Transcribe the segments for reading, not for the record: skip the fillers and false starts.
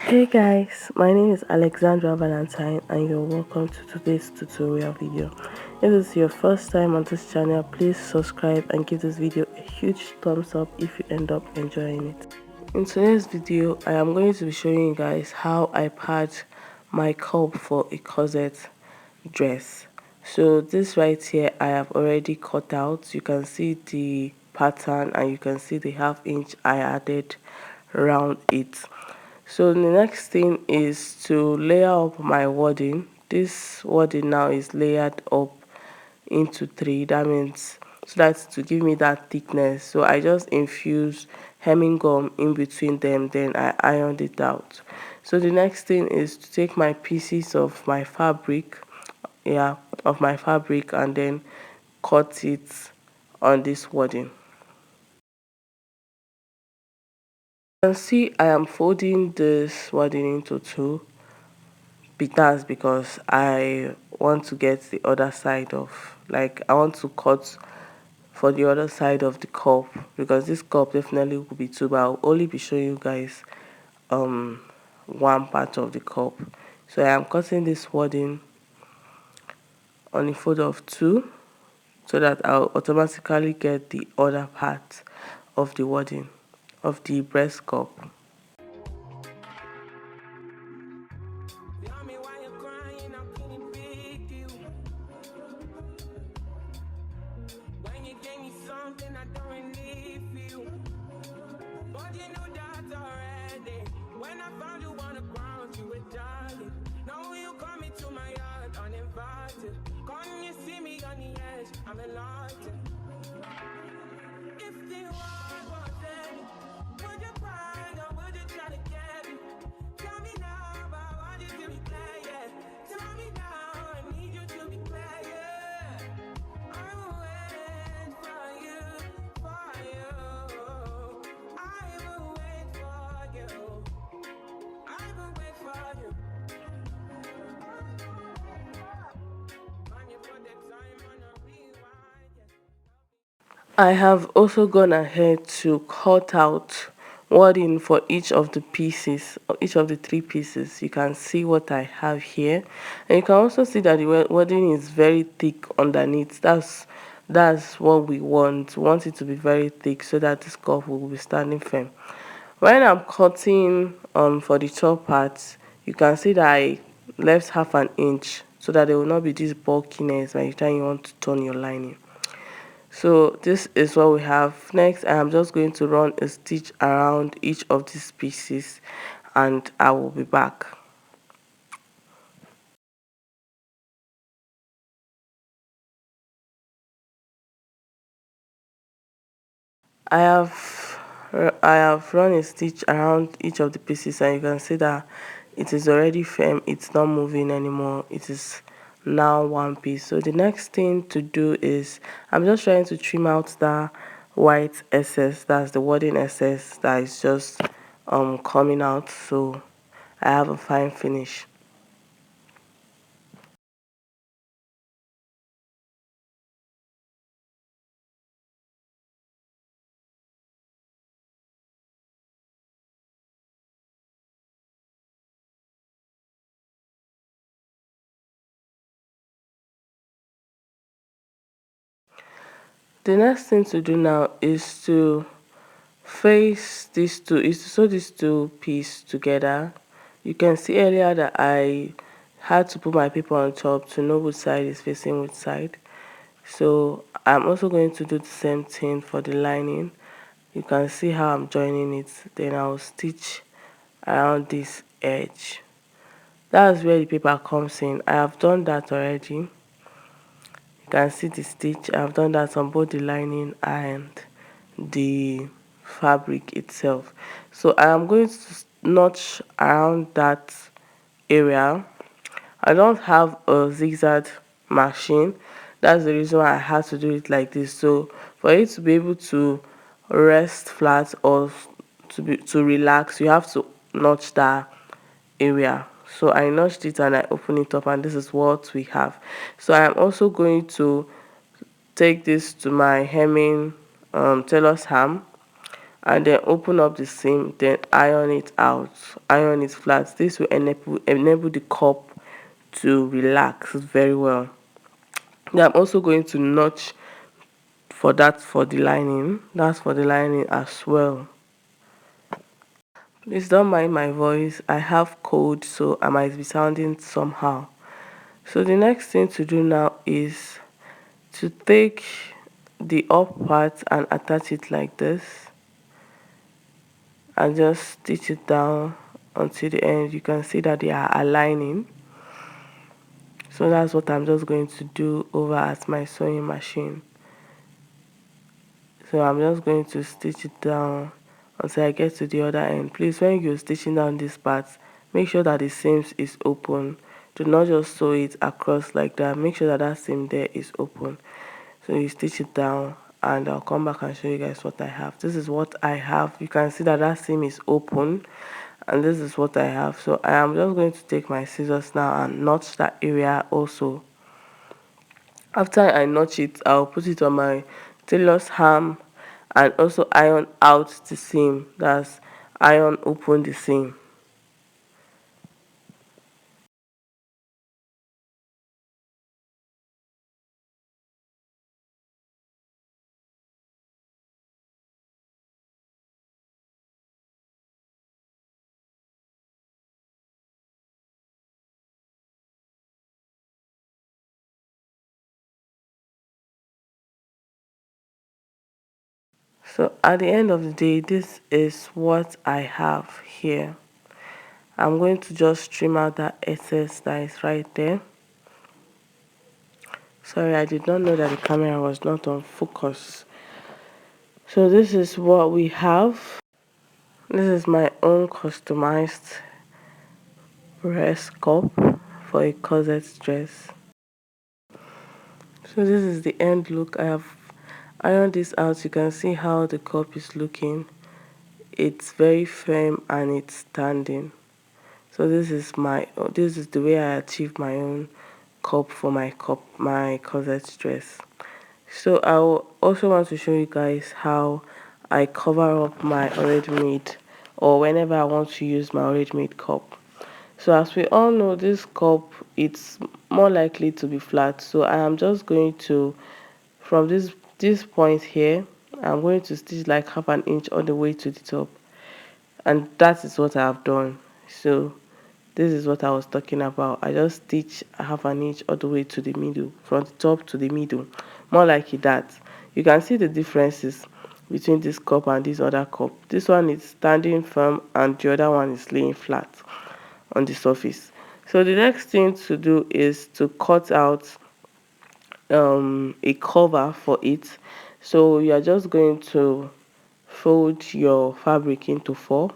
Hey guys, my name is Alexandra Valentine and you're welcome to today's tutorial video. If this is your first time on this channel, please subscribe and give this video a huge thumbs up if you end up enjoying it. In today's video, I am going to be showing you guys how I pad my cup for a corset dress. So this right here I have already cut out. You can see the pattern and you can see the ½ inch I added around it. So the next thing is to layer up my wadding. This wadding now is layered up into 3. That means so that's to give me that thickness. So I just infuse hemming gum in between them, then I ironed it out. So the next thing is to take my pieces of my fabric, and then cut it on this wadding. You can see I am folding this wadding into 2. That's because I want to get the other side of, like, I want to cut for the other side of the cup, because this cup definitely will be 2, but I'll only be showing you guys one part of the cup. So I am cutting this wadding on a fold of 2 so that I'll automatically get the other part of the wadding of the breast cup. When I found you on the ground, you were dying. Now you come into my yard uninvited. Come you see me on the edge, I'm enlightened. If the world was ending, would you cry or would you try to get it? Tell me now, but I want you to be clear, yeah. Tell me now, I need you to be clear, yeah. I will wait for you, for you. I will wait for you. I have also gone ahead to cut out wording for each of the pieces, each of the 3 pieces. You can see what I have here, and you can also see that the wording is very thick underneath. That's what we want. We want it to be very thick so that this cuff will be standing firm. When I'm cutting for the top part, you can see that I left ½ inch so that there will not be this bulkiness by the time you want to turn your lining. So this is what we have. Next, I am just going to run a stitch around each of these pieces and I will be back. I have run a stitch around each of the pieces and you can see that it is already firm. It's not moving anymore. It is now one piece. So the next thing to do is I'm just trying to trim out that white excess, that's the wording excess that is just coming out, so I have a fine finish. The next thing to do now is to face these two, is to sew these 2 pieces together. You can see earlier that I had to put my paper on top to know which side is facing which side. So I'm also going to do the same thing for the lining. You can see how I'm joining it. Then I'll stitch around this edge. That's where the paper comes in. I have done that already. You can see the stitch. I've done that on both the lining and the fabric itself. So I am going to notch around that area. I don't have a zigzag machine. That's the reason why I had to do it like this. So for it to be able to rest flat or to relax, you have to notch that area. So I notched it and I open it up and this is what we have. So I am also going to take this to my hemming tailor's ham and then open up the seam, then iron it out, iron it flat. This will enable the cup to relax very well. Then I'm also going to notch for that, for the lining. That's for the lining as well. Please don't mind my voice, I have cold, so I might be sounding somehow. So the next thing to do now is to take the up part and attach it like this, and just stitch it down until the end. You can see that they are aligning. So that's what I'm just going to do over at my sewing machine. So I'm just going to stitch it down until I get to the other end. Please, when you're stitching down this part, make sure that the seams is open. Do not just sew it across like that. Make sure that that seam there is open. So you stitch it down, and I'll come back and show you guys what I have. This is what I have. You can see that that seam is open, and this is what I have. So I am just going to take my scissors now and notch that area also. After I notch it, I'll put it on my tailor's arm and also iron out the seam. That's iron open the seam. So at the end of the day, this is what I have here. I'm going to just trim out that excess that is right there. Sorry, I did not know that the camera was not on focus. So this is what we have. This is my own customized breast cup for a corset dress. So this is the end look. I have ironed this out. You can see how the cup is looking. It's very firm and it's standing. So this is the way I achieved my own cup for my corset dress. So I also want to show you guys how I cover up my already made, or whenever I want to use my already made cup. So as we all know, this cup, it's more likely to be flat. So I am just going to, from this point here, I'm going to stitch like half an inch all the way to the top, and that is what I have done. So this is what I was talking about. I just stitch half an inch all the way to the middle, from the top to the middle, more like that. You can see the differences between this cup and this other cup. This one is standing firm and the other one is laying flat on the surface. So the next thing to do is to cut out a cover for it. So you are just going to fold your fabric into four.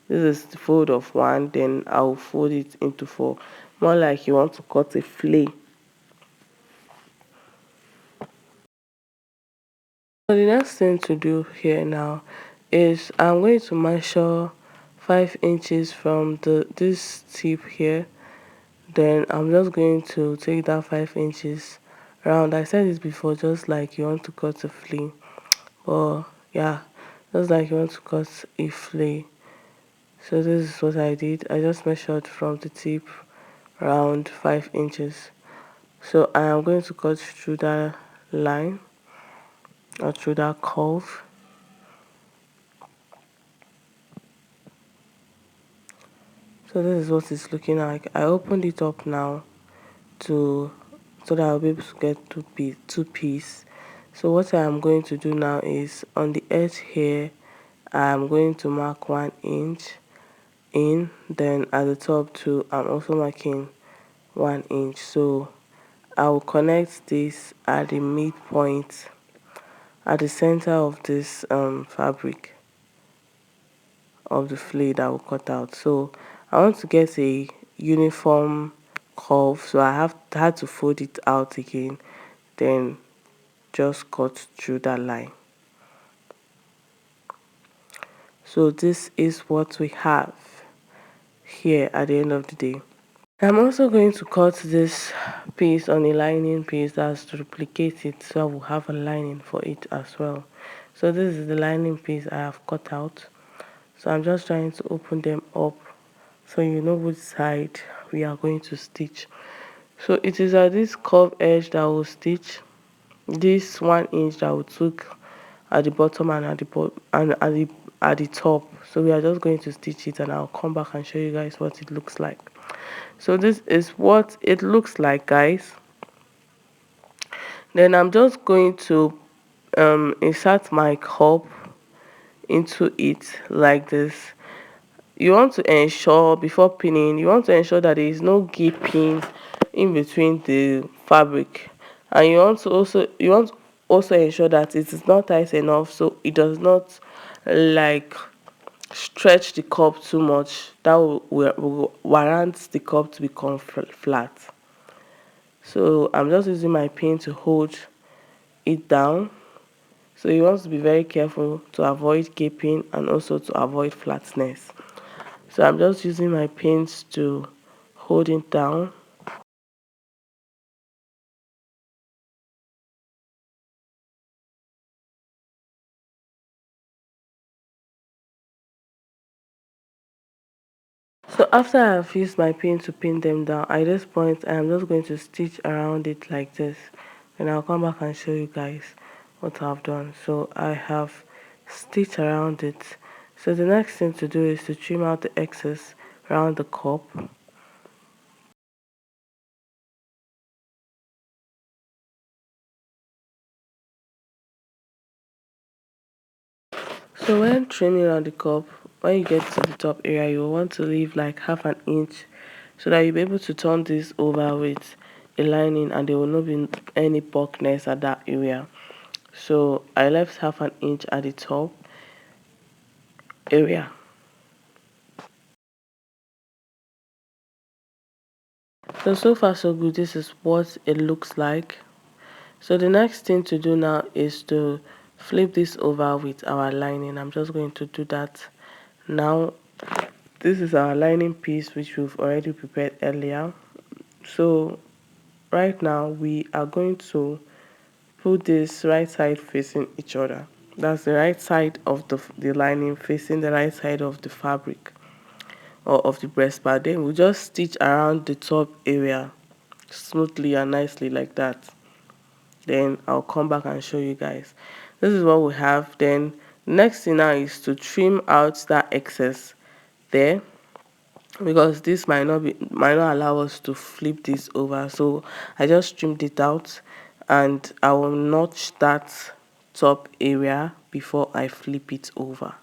This is the fold of one, then I'll fold it into four, more like you want to cut a fillet. So the next thing to do here now is I'm going to measure 5 inches from this tip here. Then I'm just going to take that 5 inches round. I said this before, just like you want to cut a fillet. Or yeah, just like you want to cut a fillet. So this is what I did. I just measured from the tip around 5 inches. So I am going to cut through that line, or through that curve. So this is what it's looking like. I opened it up now to so that I'll be able to get two piece. So what I am going to do now is on the edge here, I'm going to mark 1 inch in, then at the top too I'm also marking 1 inch. So I will connect this at the midpoint, at the center of this fabric of the fillet that will cut out. So I want to get a uniform curve, so had to fold it out again, then just cut through that line. So this is what we have here at the end of the day. I'm also going to cut this piece on a lining piece, that's to replicate it, so I will have a lining for it as well. So this is the lining piece I have cut out. So I'm just trying to open them up so you know which side we are going to stitch. So it is at this curved edge that we'll stitch this 1 inch that we took at the bottom and at the top. So we are just going to stitch it, and I'll come back and show you guys what it looks like. So this is what it looks like, guys. Then I'm just going to insert my cup into it like this. You want to ensure, before pinning, you want to ensure that there is no gaping in between the fabric, and you want to also ensure that it is not tight enough so it does not like stretch the cup too much. That will warrant the cup to become flat. So I'm just using my pin to hold it down. So you want to be very careful to avoid gaping and also to avoid flatness. So I'm just using my pins to hold it down. So after I've used my pin to pin them down, at this point I'm just going to stitch around it like this. And I'll come back and show you guys what I've done. So I have stitched around it. So the next thing to do is to trim out the excess around the cup. So when trimming on the cup, when you get to the top area, you want to leave like half an inch so that you'll be able to turn this over with a lining and there will not be any bulkiness at that area. So I left half an inch at the top area. So far so good. This is what it looks like. So the next thing to do now is to flip this over with our lining. I'm just going to do that now. This is our lining piece which we've already prepared earlier. So right now we are going to put this right side facing each other. That's the right side of the lining facing the right side of the fabric or of the breast part. Then we'll just stitch around the top area smoothly and nicely like that. Then I'll come back and show you guys. This is what we have. Then next thing now is to trim out that excess there, because this might not allow us to flip this over. So I just trimmed it out and I will notch that top area before I flip it over.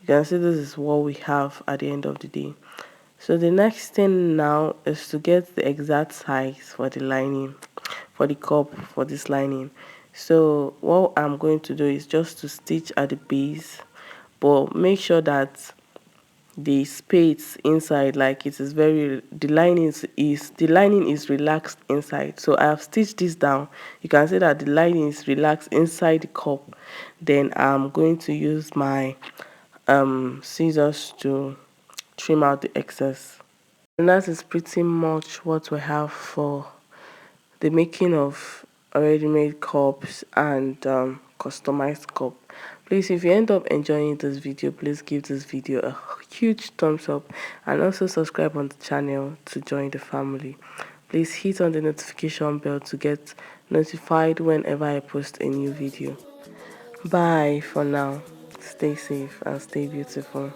You can see this is what we have at the end of the day. So the next thing now is to get the exact size for the lining, for the cup, for this lining. So what I'm going to do is just to stitch at the base, but make sure that the space inside, like it is very, the lining is relaxed inside. So I have stitched this down. You can see that the lining is relaxed inside the cup. Then I'm going to use my scissors to trim out the excess. And that is pretty much what we have for the making of already made cups and customized cup. Please, if you end up enjoying this video, please give this video a huge thumbs up and also subscribe on the channel to join the family. Please hit on the notification bell to get notified whenever I post a new video. Bye for now. Stay safe and stay beautiful.